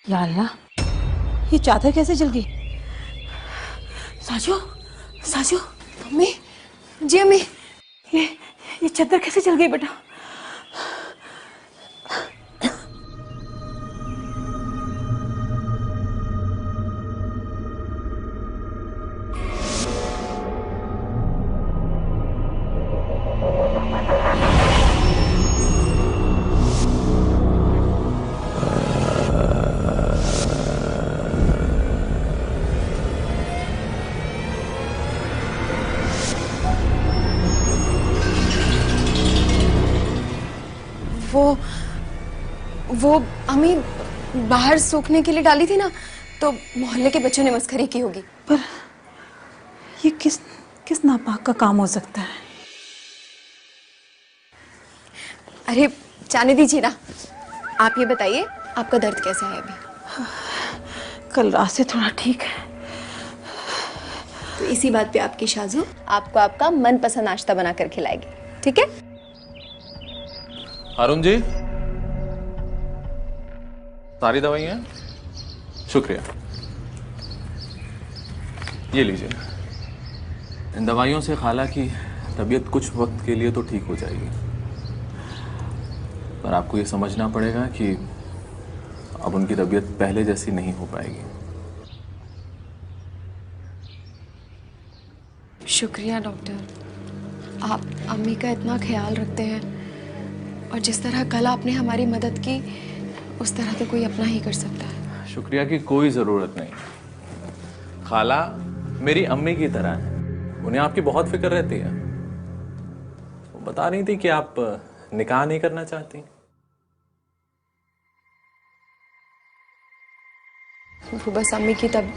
या अल्लाह, ये चादर कैसे जल गई? साजू, साजू, अम्मी, जी अम्मी, ये चादर कैसे जल गई बेटा? वो अम्मी बाहर सूखने के लिए डाली थी ना, तो मोहल्ले के बच्चों ने मस्खरी की होगी। पर ये किस नापाक का काम हो सकता है? अरे जाने दीजिए ना, आप ये बताइए आपका दर्द कैसा है अभी? कल रात से थोड़ा ठीक है। तो इसी बात पे आपकी शाजू आपको आपका मनपसंद नाश्ता बनाकर खिलाएगी, ठीक है? अरुण जी, सारी दवाइयाँ? शुक्रिया, ये लीजिए। इन दवाइयों से खाला की तबीयत कुछ वक्त के लिए तो ठीक हो जाएगी, पर आपको ये समझना पड़ेगा कि अब उनकी तबीयत पहले जैसी नहीं हो पाएगी। शुक्रिया डॉक्टर, आप अम्मी का इतना ख्याल रखते हैं, और जिस तरह कल आपने हमारी मदद की उस तरह तो कोई अपना ही कर सकता है। शुक्रिया की कोई ज़रूरत नहीं। खाला मेरी अम्मी की तरह है, उन्हें आपकी बहुत फिक्र रहती है। वो बता रही थी कि आप निकाह नहीं करना चाहती। वो बस अम्मी की तब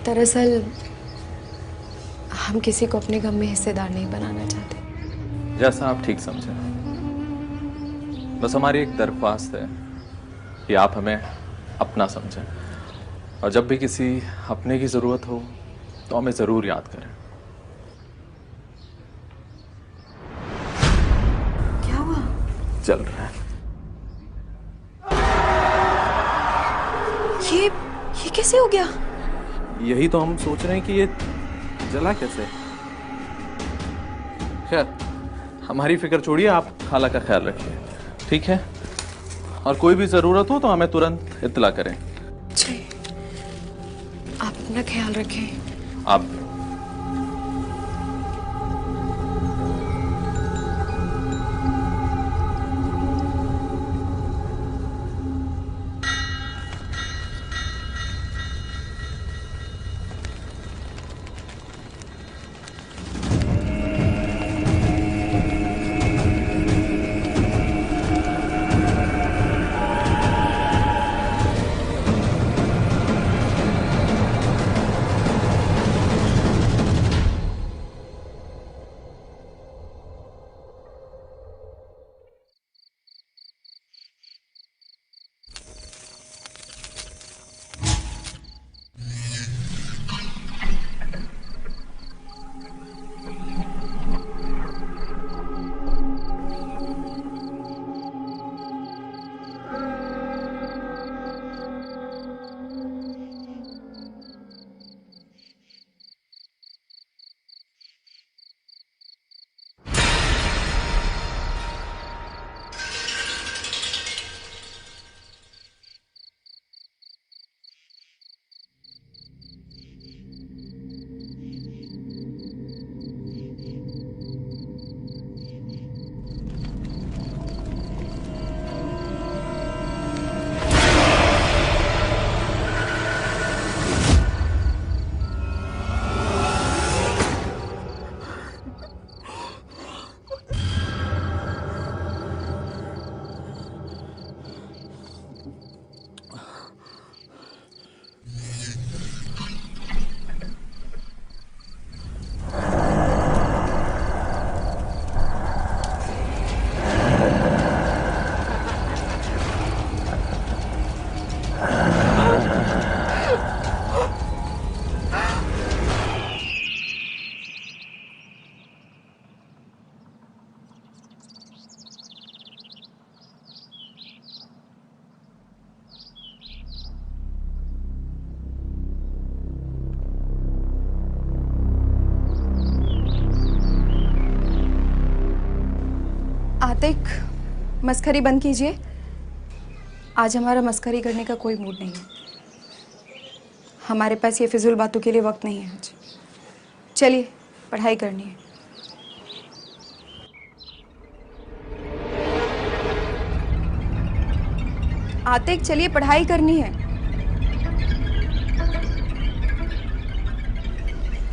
दरअसल हम किसी को अपने गम में हिस्सेदार नहीं बनाना चाहते। जैसा आप ठीक समझें। बस हमारी एक दरख्वास्त है कि आप हमें अपना समझें, और जब भी किसी अपने की ज़रूरत हो तो हमें ज़रूर याद करें। क्या हुआ? चल रहा है। ये कैसे हो गया? यही तो हम सोच रहे हैं कि ये जला कैसे। खैर, हमारी फिक्र छोड़िए, आप खाला का ख्याल रखिए, ठीक है? और कोई भी ज़रूरत हो तो हमें तुरंत इत्तला करें। जी, आप अपना ख्याल रखें। आप मस्खरी बंद कीजिए। आज हमारा मस्खरी करने का कोई मूड नहीं है। हमारे पास ये फिजूल बातों के लिए वक्त नहीं है आज। चलिए पढ़ाई करनी है। आतिक चलिए पढ़ाई करनी है।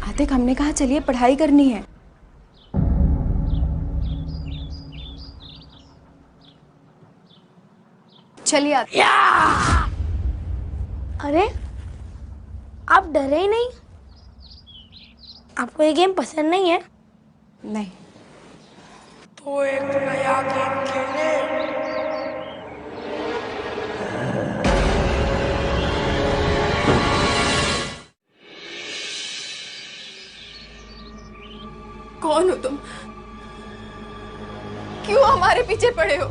आतिक हमने कहा चलिए पढ़ाई करनी है। चलिए आतिक। अरे आप डरे ही नहीं? आपको ये गेम पसंद नहीं है? नहीं। तो एक नया गेम खेले। कौन हो तुम? क्यों हमारे पीछे पड़े हो?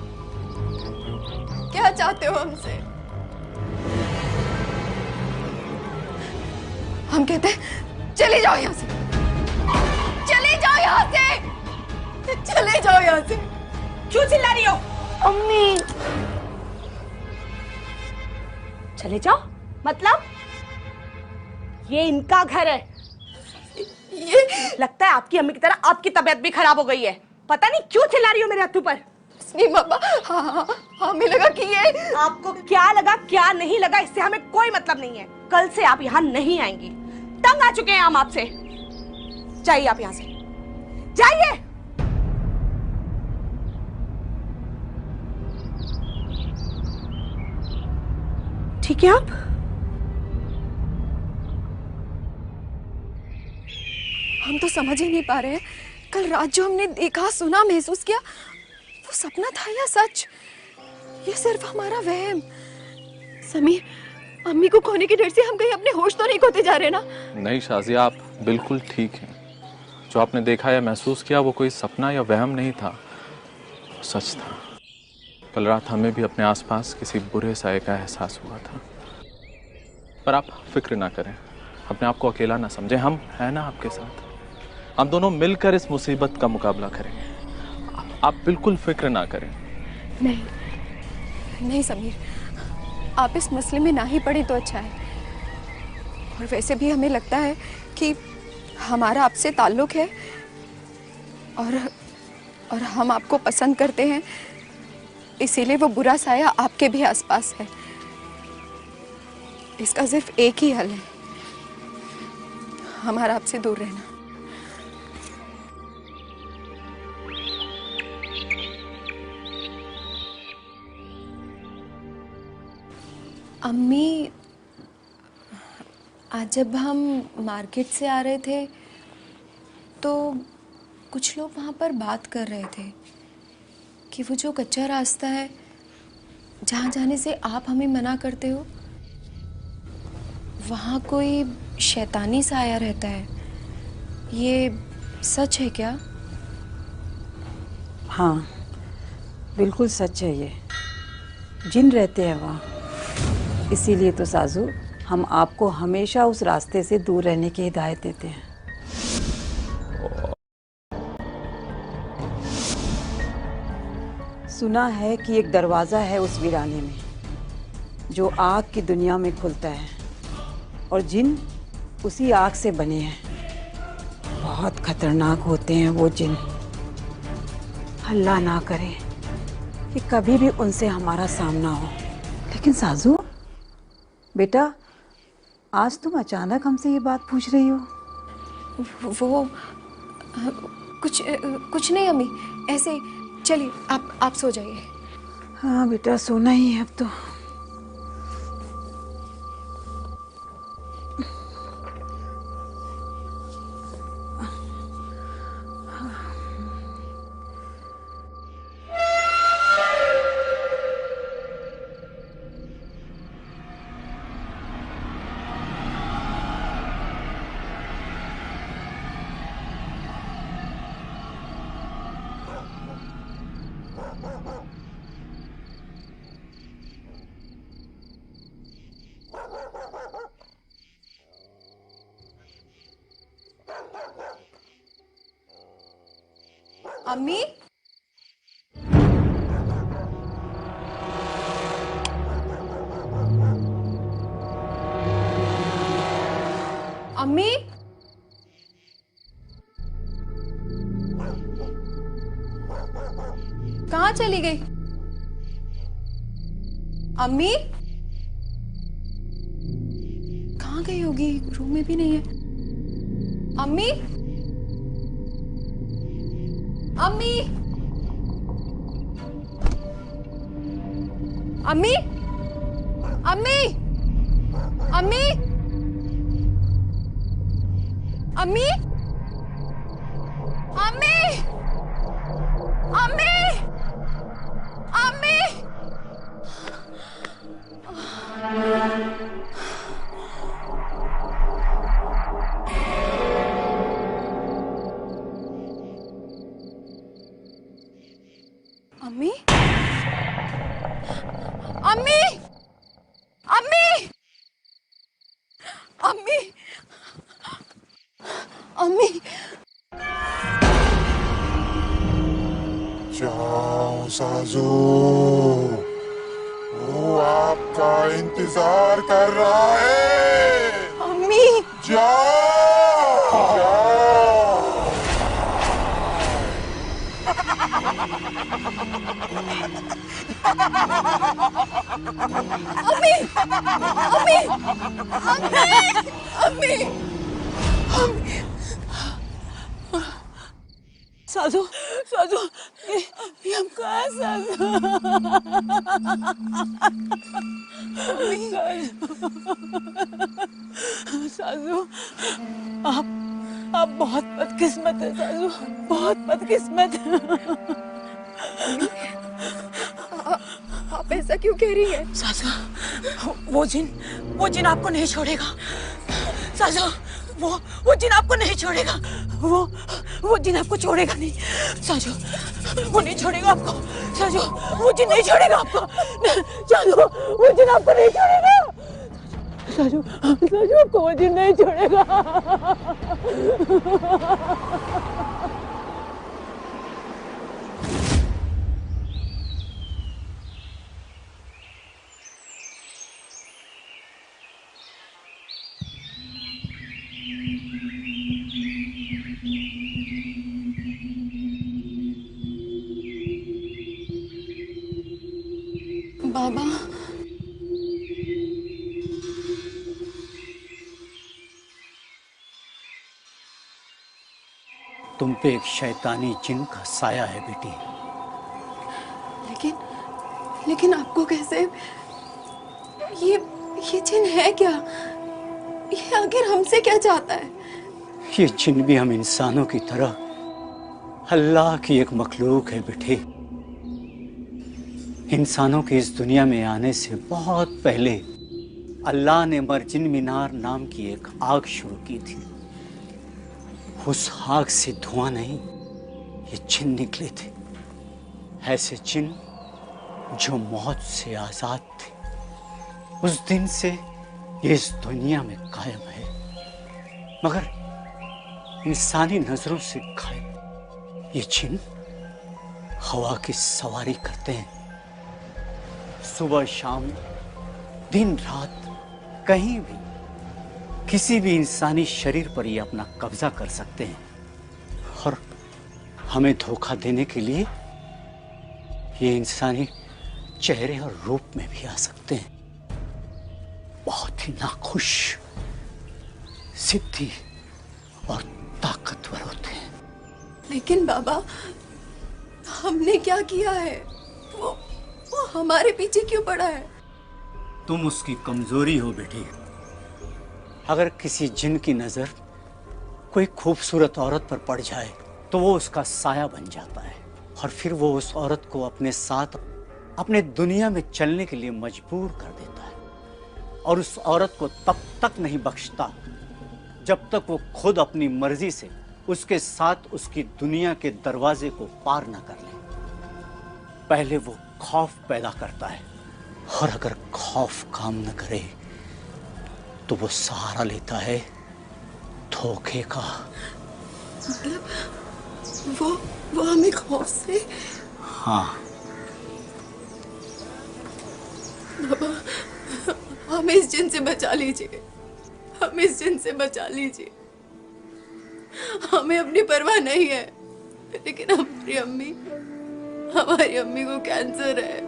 क्या चाहते हो हमसे? हम कहते हैं चले जाओ यहाँ से, चले जाओ यहाँ से, चले जाओ यहाँ से। क्यों चिल्ला रही हो? अम्मी चले जाओ मतलब? ये इनका घर है। ये लगता है आपकी अम्मी की तरह आपकी तबीयत भी खराब हो गई है। पता नहीं क्यों चिल्ला रही हो मेरे हत्थों पर। नहीं मम्मा, हाँ, हमें लगा कि ये आपको क्या लगा क्या नहीं लगा इससे हमें कोई मतलब नहीं है। कल से आप यहाँ नहीं आएंगी। तंग आ चुके हैं हम आपसे। जाइए आप यहाँ से, जाइए। ठीक है आप? हम तो समझ ही नहीं पा रहे हैं, कल रात जो हमने देखा, सुना, महसूस किया, वो सपना था या सच? ये सिर्फ हमारा वहम। समीर, अम्मी को खोने के डर से हम कहीं अपने होश तो नहीं खोते जा रहे ना? नहीं शाजिया, आप बिल्कुल ठीक हैं। जो आपने देखा या महसूस किया वो कोई सपना या वहम नहीं था, सच था। कल रात हमें भी अपने आसपास किसी बुरे साए का एहसास हुआ था। पर आप फिक्र ना करें, अपने आप को अकेला ना समझें। हम हैं ना आपके साथ। हम दोनों मिलकर इस मुसीबत का मुकाबला करेंगे। आप बिल्कुल फिक्र ना करें। नहीं, नहीं समीर, आप इस मसले में ना ही पड़े तो अच्छा है। और वैसे भी हमें लगता है कि हमारा आपसे ताल्लुक है और हम आपको पसंद करते हैं, इसीलिए वो बुरा साया आपके भी आसपास है। इसका सिर्फ एक ही हल है, हमारा आपसे दूर रहना। अम्मी, आज जब हम मार्केट से आ रहे थे तो कुछ लोग वहाँ पर बात कर रहे थे कि वो जो कच्चा रास्ता है जहाँ जाने से आप हमें मना करते हो, वहाँ कोई शैतानी सा आया रहता है। ये सच है क्या? हाँ, बिल्कुल सच है। ये जिन रहते हैं वहाँ। इसीलिए तो साजू, हम आपको हमेशा उस रास्ते से दूर रहने की हिदायत देते हैं। सुना है कि एक दरवाज़ा है उस वीराने में जो आग की दुनिया में खुलता है, और जिन उसी आग से बने हैं। बहुत खतरनाक होते हैं वो जिन। अल्लाह ना करे कि कभी भी उनसे हमारा सामना हो। लेकिन साजू बेटा, आज तुम अचानक हमसे ये बात पूछ रही हो? वो कुछ नहीं अम्मी, ऐसे ही। चलिए आप सो जाइए। हाँ बेटा, सोना ही है अब तो। अम्मी, अम्मी, कहाँ चली गई? अम्मी कहाँ गई होगी? रूम में भी नहीं है। अम्मी, अम्मी, अम्मी, अम्मी, अम्मी, अम्मी, अम्मी, अम्मी, अम्मी। अम्मी, अम्मी, अम्मी, अम्मी, अम्मी। जाओ साजू, वो आपका इंतजार कर रहा है। अम्मी, जाओ जाओ। अम्मी, अम्मी, अम्मी, अम्मी। साजू, साजू, ये हम कहाँ हैं साजू? साजू, आप बहुत बदकिस्मत है साजू, बहुत बदकिस्मत। आप ऐसा क्यों कह रही हैं? साजू, वो जिन आपको नहीं छोड़ेगा। साजू, वो जिन आपको नहीं छोड़ेगा। वो जिन आपको छोड़ेगा नहीं। साजू, वो नहीं छोड़ेगा आपको। साजू, वो जिन नहीं छोड़ेगा आपको। साजू, वो जिन आपको नहीं छोड़ेगा। साजू, साजू, आपको वो जिन नहीं छोड़ेगा। बाबा, तुम पे एक शैतानी जिन का साया है बेटी। लेकिन आपको कैसे? ये जिन है क्या? ये आखिर हमसे क्या चाहता है? ये जिन भी हम इंसानों की तरह अल्लाह की एक मखलूक है बेटे। इंसानों के इस दुनिया में आने से बहुत पहले अल्लाह ने मर्जिन मीनार नाम की एक आग शुरू की थी। उस आग से धुआं नहीं, ये जिन निकले थे। ऐसे जिन जो मौत से आजाद थे। उस दिन से ये इस दुनिया में कायम है, मगर इंसानी नजरों से गायब। ये जिन हवा की सवारी करते हैं, सुबह शाम दिन रात कहीं भी किसी भी इंसानी शरीर पर ये अपना कब्जा कर सकते हैं और हमें धोखा देने के लिए ये इंसानी चेहरे और रूप में भी आ सकते हैं। बहुत ही नाखुश, जिद्दी और ताकतवर होते हैं। लेकिन बाबा, हमने क्या किया है? वो हमारे पीछे क्यों पड़ा है? तुम उसकी कमजोरी हो बेटी। अगर किसी जिन की नजर कोई खूबसूरत औरत पर पड़ जाए तो वो उसका साया बन जाता है और फिर वो उस औरत को अपने साथ अपने दुनिया में चलने के लिए मजबूर कर देता है और उस औरत को तब तक नहीं बख्शता जब तक वो खुद अपनी मर्जी से उसके साथ उसकी दुनिया के दरवाजे को पार न कर ले। पहले वो खौफ पैदा करता है और अगर खौफ काम न करे तो वो सहारा लेता है धोखे का। मतलब वो हमें खौफ से? हाँ बाबा, हमें इस जिन से बचा लीजिए। हमें इस जिन से बचा लीजिए। हमें अपनी परवाह नहीं है, लेकिन हमारी अम्मी को कैंसर है।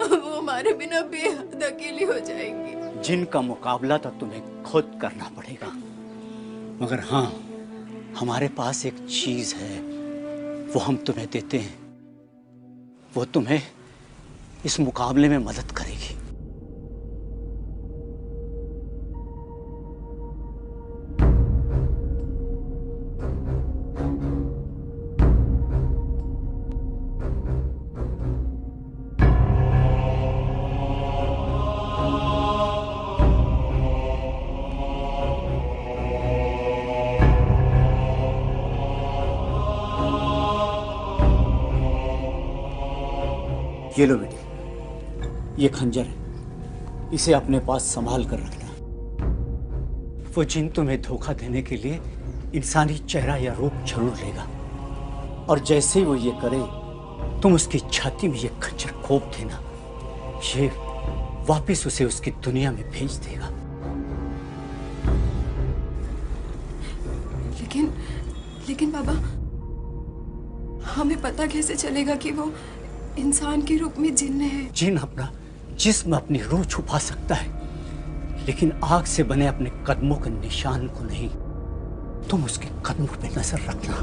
वो हमारे बिना बेहद अकेली हो जाएंगी। जिन का मुकाबला तो तुम्हें खुद करना पड़ेगा, मगर हाँ, हमारे पास एक चीज है, वो हम तुम्हें देते हैं। वो तुम्हें इस मुकाबले में मदद करेगी। ये लो बेटी, ये खंजर है, इसे अपने पास संभाल कर रखना। वो जिन तुम्हें धोखा देने के लिए इंसानी चेहरा या रूप जरूर लेगा, और जैसे ही वो ये करे, तुम उसकी छाती में ये खंजर घोंप देना। ये वापस उसे उसकी दुनिया में भेज देगा। लेकिन बाबा, हमें पता कैसे चलेगा कि वो इंसान के रूप में जिन्न है? जिन अपना जिस्म अपनी रूह छुपा सकता है, लेकिन आग से बने अपने कदमों के निशान को नहीं। तुम उसके कदमों पे नजर रखना।